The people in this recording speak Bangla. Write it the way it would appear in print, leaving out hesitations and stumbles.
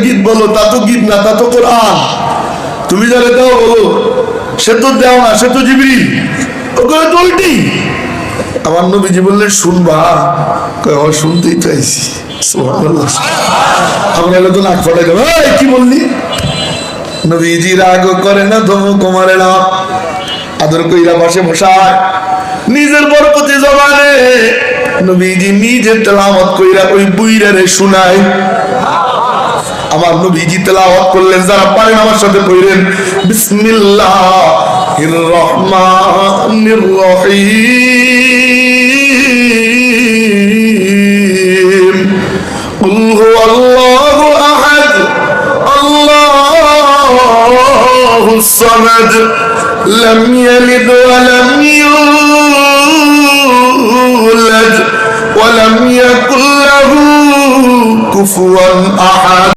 গীত বলো, তা তো গীত না, তা তো কোরআন। তুমি যারা দাও বলো, সে তো দেও না, সে তো জিবরিল। ওকে তো উল্টি। আমার নবীজি বললেন শুনবা, শুনতেই চাইছি। আমরা তো নাক ফাটাই দেবো, কি বললি? নবীজি রাগ করে না, ধমক মারে না, আদর কইরা পাশে বসায়, নিজের বরকতি জবানে নবীজি নিজে তেলাওয়াত কইরা ওই বুইরারে শোনায়। আমার নবীজি তেলাওয়াত করলেন, যারা পারেন আমার সাথে কইরেন, বিসমিল্লাহির রহমানির রহিম, কুল হুয়াল্লাহু আহাদ, আল্লাহুস সামাদ, লাম ইয়ালিদ ওয়া লাম ইউলাদ ওয়া লাম ইয়াকুল লাহু কুফুয়ান আহাদ।